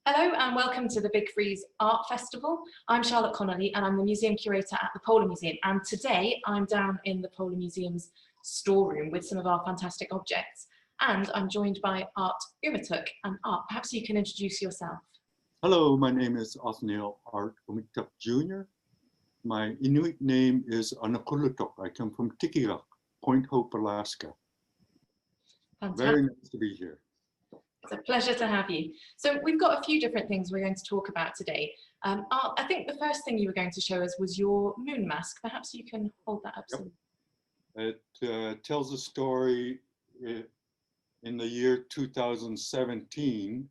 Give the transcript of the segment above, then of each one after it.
Hello and welcome to the Big Freeze Art Festival. I'm Charlotte Connolly and I'm the museum curator at the Polar Museum, and today I'm down in the Polar Museum's storeroom with some of our fantastic objects, and I'm joined by Art Oomittuk. And Art, perhaps you can introduce yourself. Hello, my name is Othniel Art Oomittuk Jr. My Inuit name is Untitled. I come from Tikigak, Point Hope, Alaska. Fantastic. Very nice to be here. It's a pleasure to have you. So we've got a few different things we're going to talk about today. Art, I think the first thing you were going to show us was your moon mask. Perhaps you can hold that up. Yep. It tells a story in the year 2017.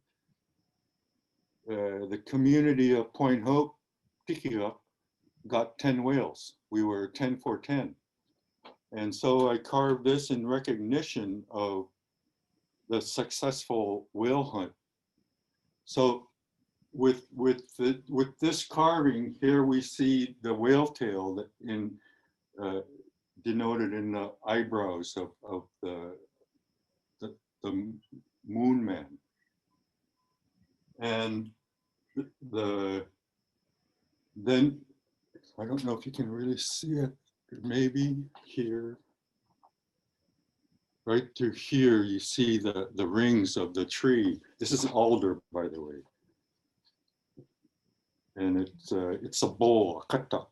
The community of Point Hope, Tikigak, got 10 whales. We were 10 for 10. And so I carved this in recognition of the successful whale hunt. So with this carving here, we see the whale tail that denoted in the eyebrows of the moon man. And then I don't know if you can really see it, maybe here. Right through here, you see the rings of the tree. This is an alder, by the way. And it's a bowl, a kata,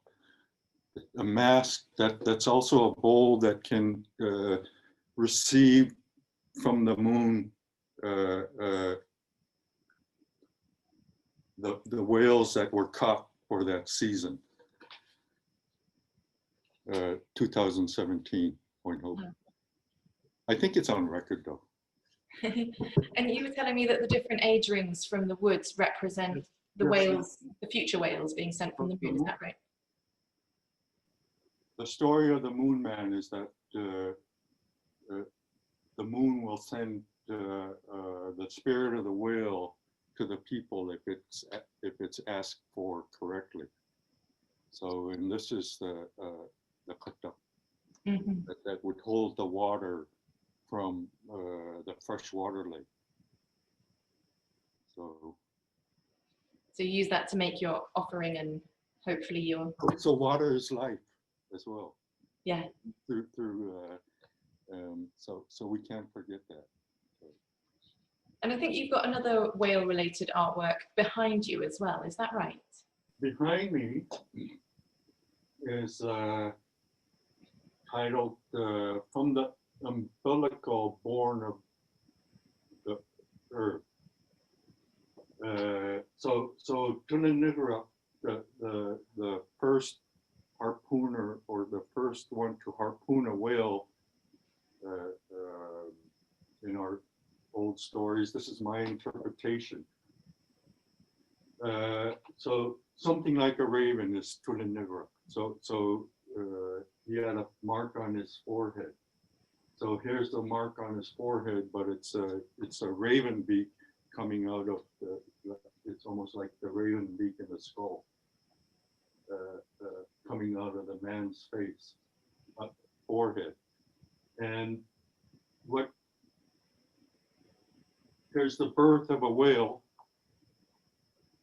a mask that's also a bowl that can receive from the moon the whales that were caught for that season, 2017, Point Hope. I think it's on record though. And you were telling me that the different age rings from the woods represent the whales, the future whales being sent from the moon, is that right? The story of the moon man is that the moon will send the spirit of the whale to the people if it's asked for correctly. So, and this is the kata that would hold the water from the freshwater lake. So you use that to make your offering, and hopefully your. So water is life as well. Yeah. So we can't forget that. And I think you've got another whale-related artwork behind you as well. Is that right? Behind me is titled "From the Umbilical Born of the Earth." So Tunanigara, the first harpooner, or the first one to harpoon a whale in our old stories. This is my interpretation. So something like a raven is Tunanigara. So he had a mark on his forehead. So here's the mark on his forehead, but it's a raven beak coming out of it's almost like the raven beak in the skull, coming out of the man's face, forehead. And there's the birth of a whale,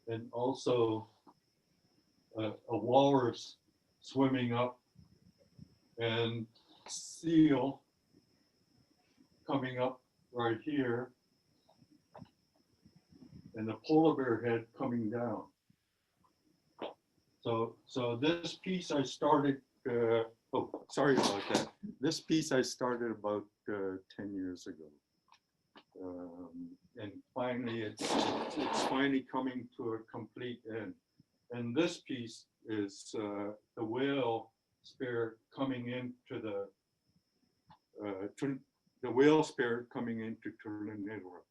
and also a walrus swimming up, and seal coming up right here, and the polar bear head coming down. So this piece I started, oh, sorry about that. This piece I started about 10 years ago. And finally, it's finally coming to a complete end. And this piece is the whale spirit coming into the whale spirit coming into Tunanigara.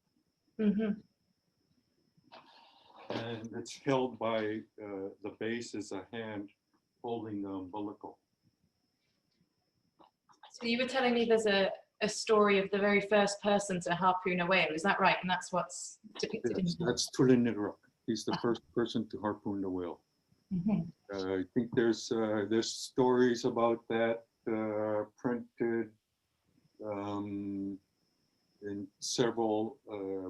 And it's held by the base is a hand holding the umbilical. So you were telling me there's a story of the very first person to harpoon a whale, is that right? And that's what's depicted Yes, in that's Tunanigara. He's the first person to harpoon the whale. I think there's stories about that printed in several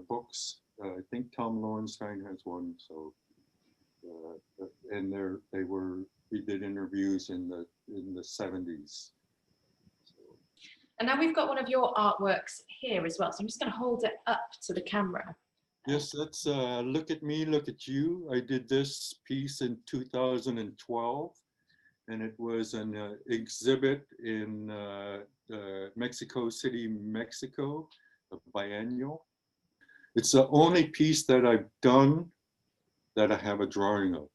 books. I think Tom Lowenstein has one. So, and he did interviews in the 70s. So. And now we've got one of your artworks here as well. So I'm just going to hold it up to the camera. Yes, that's Look at Me, Look at You. I did this piece in 2012, and it was an exhibit in Mexico City, Mexico, a biennial. It's the only piece that I've done that I have a drawing of.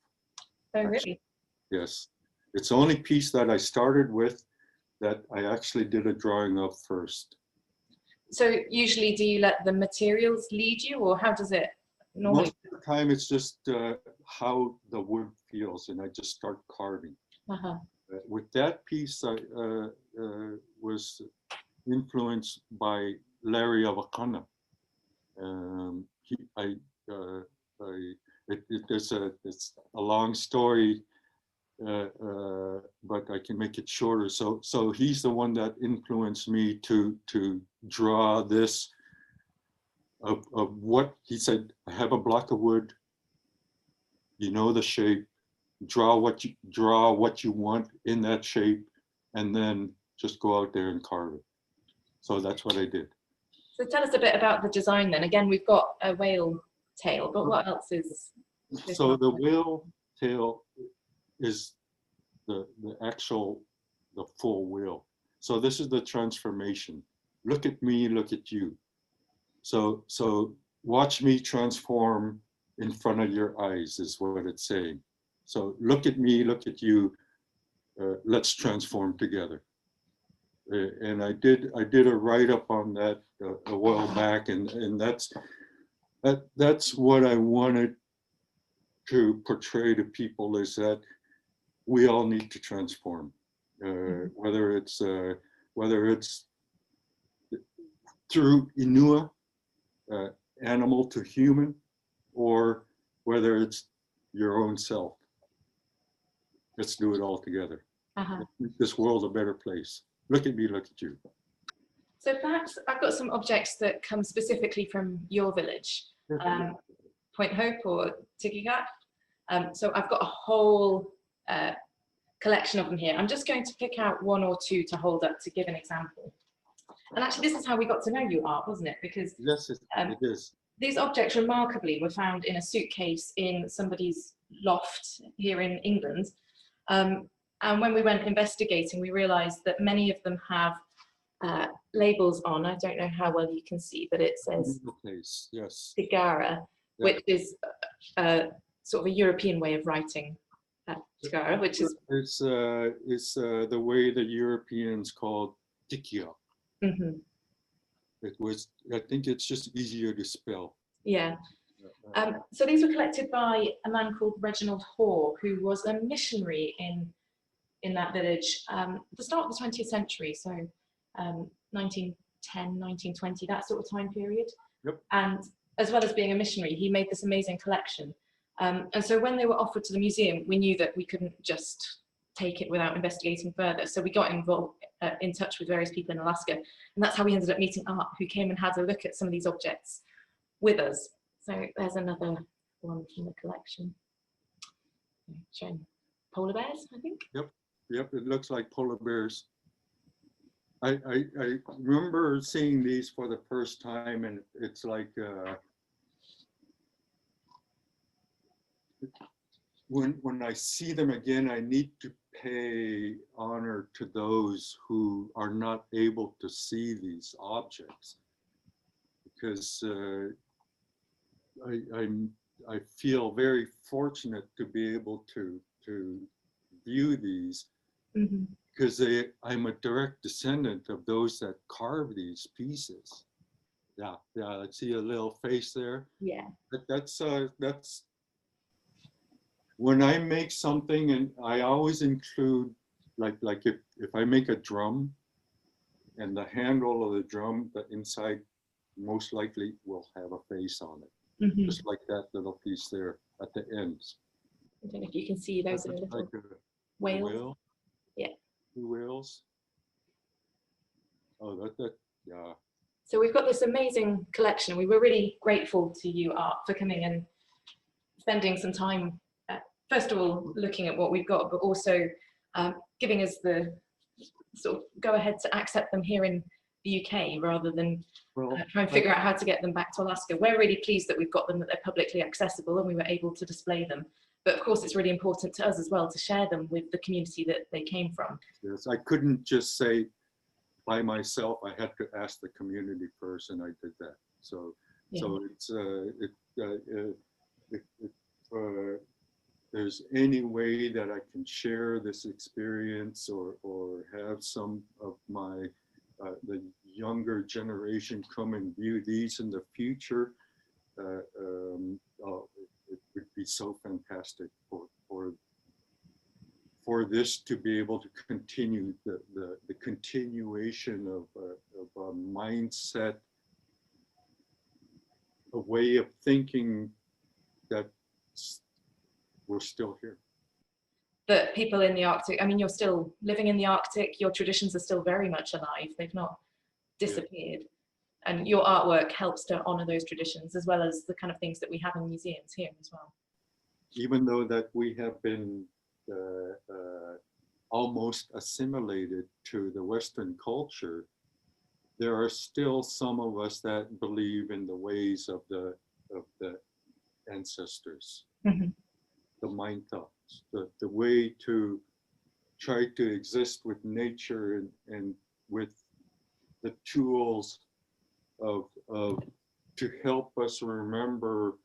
Oh, really? Yes. It's the only piece that I started with that I actually did a drawing of first. So usually do you let the materials lead you, or how does it normally? Most of the time it's just how the wood feels, and I just start carving. With that piece, I was influenced by Larry Avacana. It's a long story, but I can make it shorter. So he's the one that influenced me to draw this of what he said. I have a block of wood. You know the shape. Draw what you want in that shape, and then just go out there and carve it. So that's what I did. So tell us a bit about the design then. Again, we've got a whale tail, but what else is? So the whale tail is the full whale. So this is the transformation. Look at me, look at you. So watch me transform in front of your eyes is what it's saying. So look at me, look at you. Let's transform together. And I did a write-up on that a while back, and that's what I wanted to portray to people, is that we all need to transform, whether it's through Inua, animal to human, or whether it's your own self. Let's do it all together. Make this world a better place. Look at me, look at you. So perhaps I've got some objects that come specifically from your village, Point Hope or Tikigak. So I've got a whole collection of them here. I'm just going to pick out one or two to hold up to give an example. And actually, this is how we got to know you, Art, wasn't it? Because yes, it is. These objects remarkably were found in a suitcase in somebody's loft here in England. And when we went investigating, we realized that many of them have labels on. I don't know how well you can see, but it says yes. Tigara, which is sort of a European way of writing Tigara, which is... It's the way the Europeans called Tikigak. It was, I think it's just easier to spell. Yeah. So these were collected by a man called Reginald Hoare, who was a missionary in that village at the start of the 20th century, so 1910, 1920, that sort of time period. Yep. And as well as being a missionary, he made this amazing collection. And so when they were offered to the museum, we knew that we couldn't just take it without investigating further. So we got involved, in touch with various people in Alaska, and that's how we ended up meeting Art, who came and had a look at some of these objects with us. So there's another one from the collection, showing polar bears, I think. Yep, it looks like polar bears. I remember seeing these for the first time, and it's like when I see them again, I need to pay honor to those who are not able to see these objects, because I feel very fortunate to be able to view these, because I'm a direct descendant of those that carve these pieces. Yeah, I see a little face there. Yeah. But that's when I make something, and I always include, like if I make a drum, and the handle of the drum, the inside most likely will have a face on it, just like that little piece there at the ends. I don't know if you can see those little like whales. Whale. Yeah. 2 whales. Oh, yeah. So we've got this amazing collection. We were really grateful to you, Art, for coming and spending some time, first of all, looking at what we've got, but also giving us the sort of go ahead to accept them here in the UK rather than try and figure out how to get them back to Alaska. We're really pleased that we've got them, that they're publicly accessible and we were able to display them. But of course, it's really important to us as well to share them with the community that they came from. Yes, I couldn't just say by myself. I had to ask the community first, and I did that. So, Yeah. so it's if there's any way that I can share this experience or have some of my the younger generation come and view these in the future, it would be so fantastic for this to be able to continue the continuation of a mindset, a way of thinking that we're still here. That people in the Arctic, I mean, you're still living in the Arctic, your traditions are still very much alive, they've not disappeared. Yeah. And your artwork helps to honor those traditions as well as the kind of things that we have in museums here as well. Even though that we have been almost assimilated to the Western culture, there are still some of us that believe in the ways of the ancestors, mm-hmm. the mind thoughts, the way to try to exist with nature and with the tools of to help us remember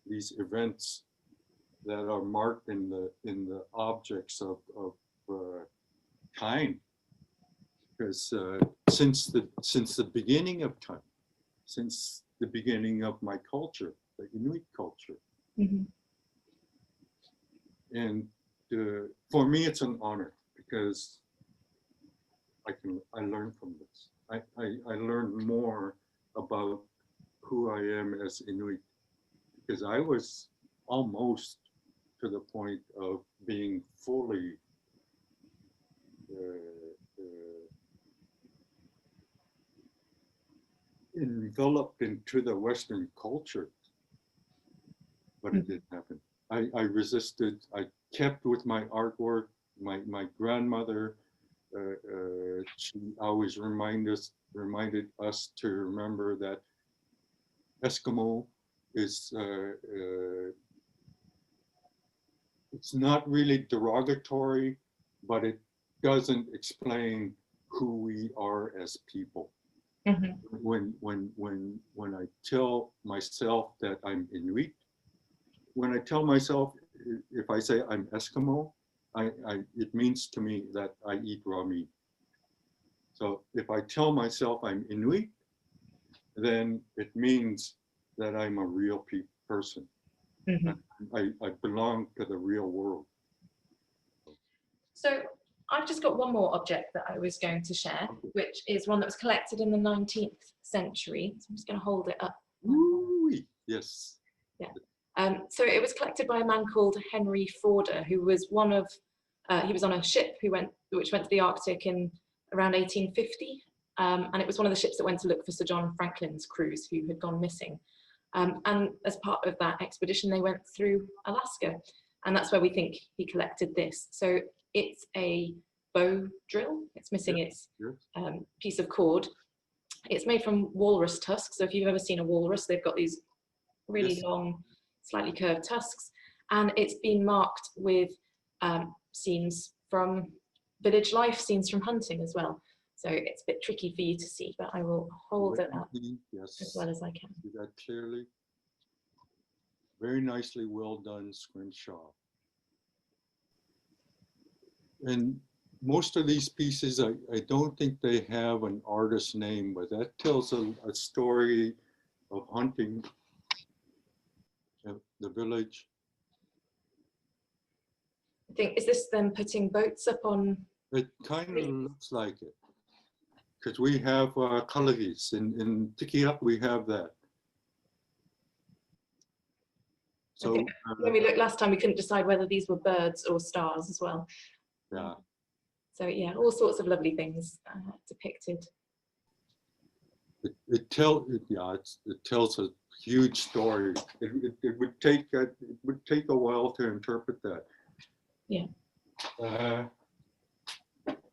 these events that are marked in the objects of time, because since the beginning of time, since the beginning of my culture, the Inuit culture, mm-hmm. and for me it's an honor because I learn from this. I learned more about who I am as Inuit, because I was almost to the point of being fully enveloped into the Western culture, but it didn't happen. I resisted. I kept with my artwork. My grandmother, she always reminded us to remember that Eskimo is it's not really derogatory, but it doesn't explain who we are as people. Mm-hmm. When I tell myself that I'm Inuit, when I tell myself, if I say I'm Eskimo, it means to me that I eat raw meat. So if I tell myself I'm Inuit, then it means that I'm a real person. Mm-hmm. I belong to the real world. So I've just got one more object that I was going to share, which is one that was collected in the 19th century. So I'm just going to hold it up. Ooh, yes. Yeah. So it was collected by a man called Henry Forder, who was one of, he was on a ship which went to the Arctic in around 1850. And it was one of the ships that went to look for Sir John Franklin's cruise, who had gone missing. And as part of that expedition, they went through Alaska. And that's where we think he collected this. So it's a bow drill. It's missing its piece of cord. It's made from walrus tusks. So if you've ever seen a walrus, they've got these really long, slightly curved tusks. And it's been marked with scenes from village life, scenes from hunting as well. So it's a bit tricky for you to see, but I will hold it up as well as I can. See that clearly? Very nicely, well done, scrimshaw. And most of these pieces, I don't think they have an artist name, but that tells a story of hunting the village. I think, is this them putting boats up on? It kind of looks like it. Because we have kalagis. In Tikigak, we have that. So when we looked last time, we couldn't decide whether these were birds or stars as well. Yeah. So yeah, all sorts of lovely things depicted. it tells a huge story. It would take a while to interpret that. Yeah.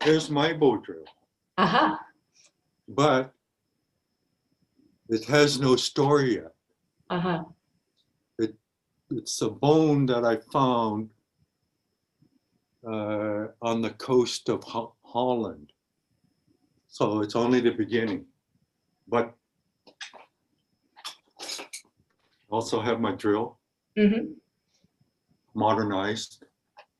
There's my bow drill. Aha. But it has no story yet. Uh-huh. It's a bone that I found on the coast of Holland. So it's only the beginning. But also have my drill, modernized.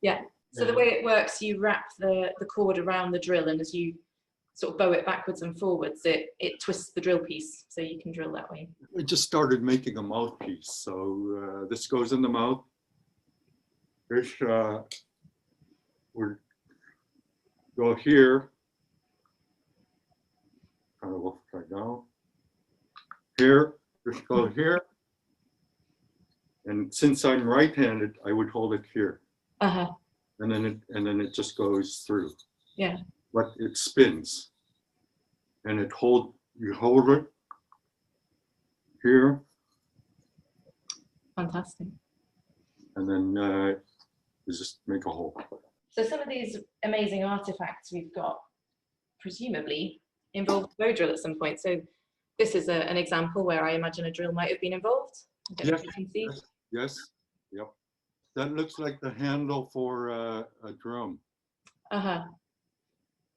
Yeah. So the way it works, you wrap the cord around the drill, and as you sort of bow it backwards and forwards, it twists the drill piece, so you can drill that way. I just started making a mouthpiece. So this goes in the mouth. This we go here. Kind of upside down. Here, just go here. And since I'm right-handed, I would hold it here. Uh-huh. And then it just goes through. Yeah. But it spins. And you hold it here. Fantastic. And then you just make a hole. So some of these amazing artifacts we've got presumably involved bow drill at some point. So this is an example where I imagine a drill might have been involved. I don't know if you can see. Yes. Yep. That looks like the handle for a drum. Uh-huh.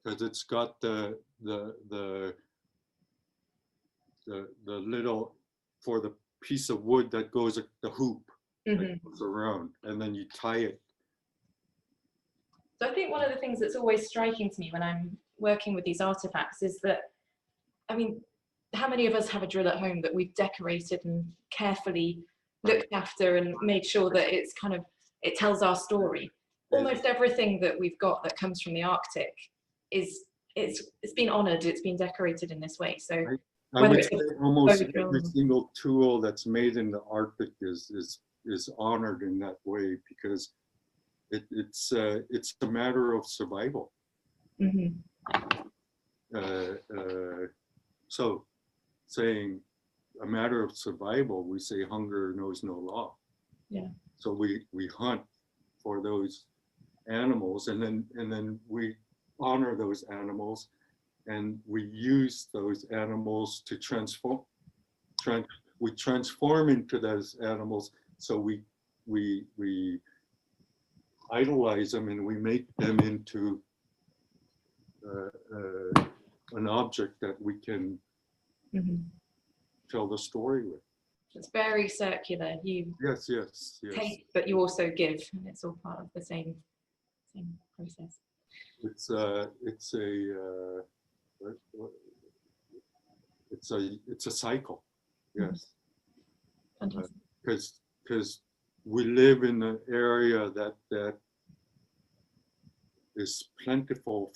Because it's got the little, for the piece of wood that goes, the hoop that goes around, and then you tie it. So I think one of the things that's always striking to me when I'm working with these artifacts is that, I mean, how many of us have a drill at home that we've decorated and carefully looked after and made sure that it's kind of, it tells our story. Almost everything that we've got that comes from the Arctic is, it's been honored, it's been decorated in this way. So I would say almost every single tool that's made in the Arctic is honored in that way, because it's a matter of survival. So saying a matter of survival, we say hunger knows no law. Yeah. So we hunt for those animals, and then we honor those animals, and we use those animals to transform. We transform into those animals. So we idolize them, and we make them into an object that we can tell the story with. It's very circular. You yes. take, but you also give, and it's all part of the same process. It's a cycle. Yes. Fantastic. Because we live in an area that is plentiful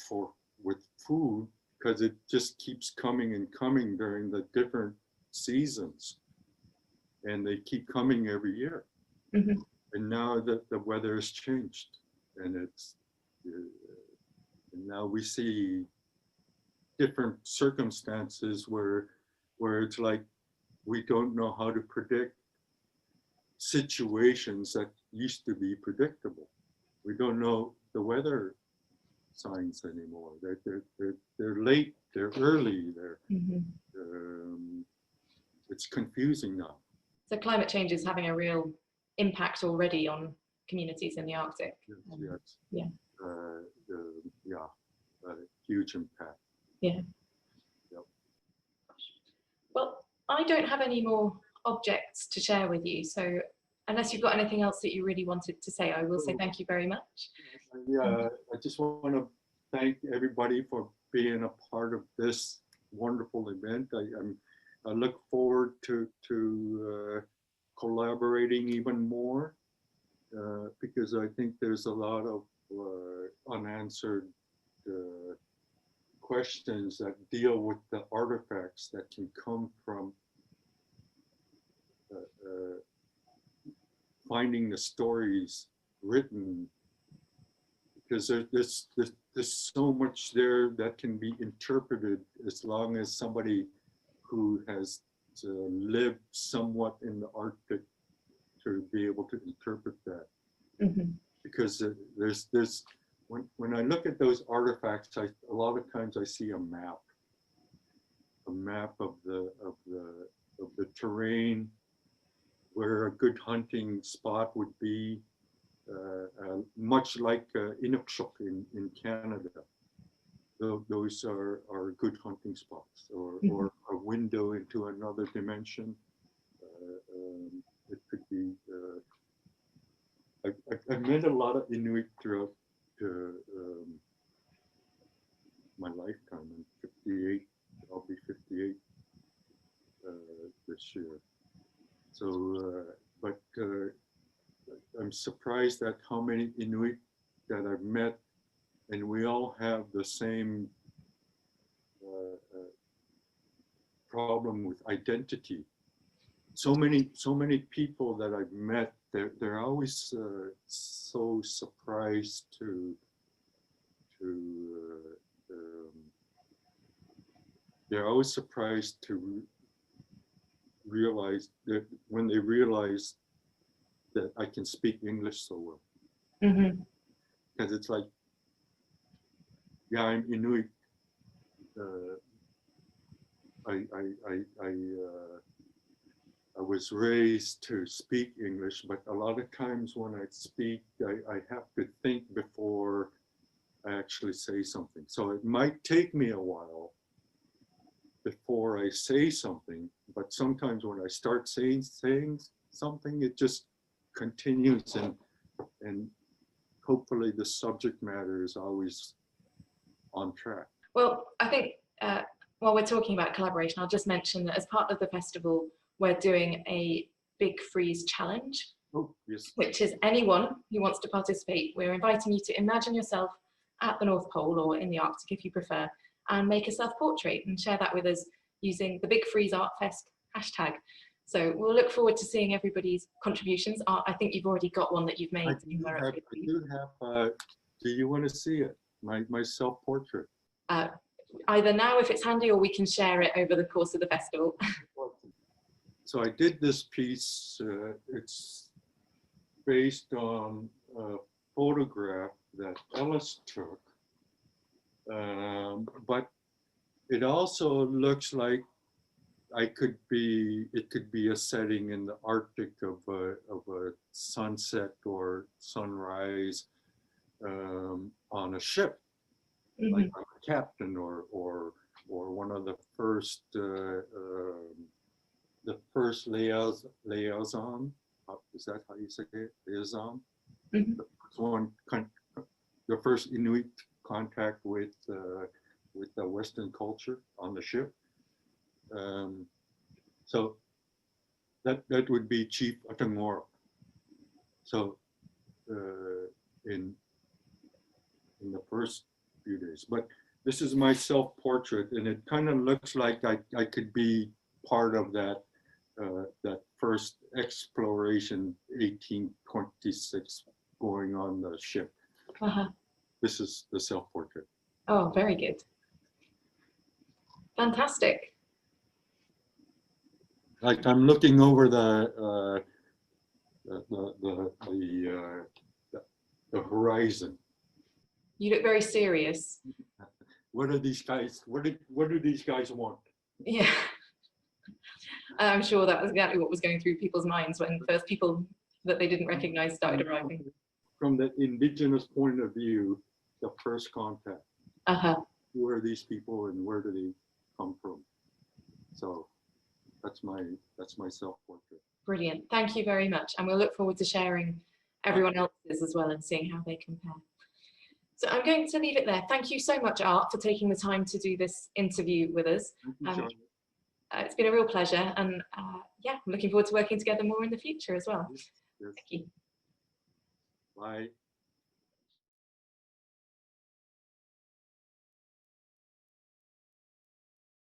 with food, because it just keeps coming and coming during the different seasons, and they keep coming every year. And now that the weather has changed, and and now we see different circumstances where it's like we don't know how to predict situations that used to be predictable. We don't know the weather signs anymore. They're late, they're early, it's confusing now. So climate change is having a real impact already on communities in the Arctic. Yes. Huge impact. Yeah. Yep. Well, I don't have any more objects to share with you, so unless you've got anything else that you really wanted to say, I will say thank you very much. Yeah, I just want to thank everybody for being a part of this wonderful event. I look forward to collaborating even more, because I think there's a lot of unanswered questions that deal with the artifacts that can come from finding the stories written, because there's so much there that can be interpreted, as long as somebody who has lived somewhat in the Arctic to be able to interpret that. Mm-hmm. Because there's when I look at those artifacts, a lot of times I see a map of the terrain, where a good hunting spot would be, much like Inupiaq in Canada. Those are good hunting spots, or a window into another dimension. It could be. I've met a lot of Inuit throughout my lifetime. I'm 58. I'll be 58 this year. So, but I'm surprised at how many Inuit that I've met, and we all have the same problem with identity. So many people that I've met, they're always so surprised they're always surprised to realize that when they realize that I can speak English so well. Mm-hmm. Because it's like, yeah, I'm Inuit. I was raised to speak English, but a lot of times when I speak, I have to think before I actually say something. So it might take me a while before I say something, but sometimes when I start saying something, it just continues, and hopefully the subject matter is always on track. Well, I think while we're talking about collaboration, I'll just mention that as part of the festival, we're doing a Big Freeze challenge. Oh, yes. Which is anyone who wants to participate. We're inviting you to imagine yourself at the North Pole, or in the Arctic if you prefer, and make a self-portrait and share that with us using the Big Freeze Art Fest hashtag. So we'll look forward to seeing everybody's contributions. I think you've already got one that you've made. I do have, do you want to see it? My self-portrait. Either now if it's handy, or we can share it over the course of the festival. So I did this piece, it's based on a photograph that Ellis took, but it also looks like it could be a setting in the Arctic of a sunset or sunrise on a ship, mm-hmm. like a captain or one of the first liaison. Is that how you say it? Liaison. Mm-hmm. The first Inuit contact with the Western culture on the ship. So that would be Chief Atangora. So in the first few days, but this is my self-portrait, and it kind of looks like I could be part of that first exploration, 1826, going on the ship. Uh-huh. This is the self-portrait. Oh, very good. Fantastic. Like I'm looking over the horizon. You look very serious. What are these guys? What do these guys want? Yeah. I'm sure that was exactly what was going through people's minds when first people that they didn't recognize started arriving. From the indigenous point of view, the first contact. Uh-huh. Who are these people and where do they come from? So that's my self-portrait. Brilliant. Thank you very much. And we'll look forward to sharing everyone else's as well and seeing how they compare. So I'm going to leave it there. Thank you so much, Art, for taking the time to do this interview with us. It's been a real pleasure, and yeah, I'm looking forward to working together more in the future as well. Yes. Thank you. Bye.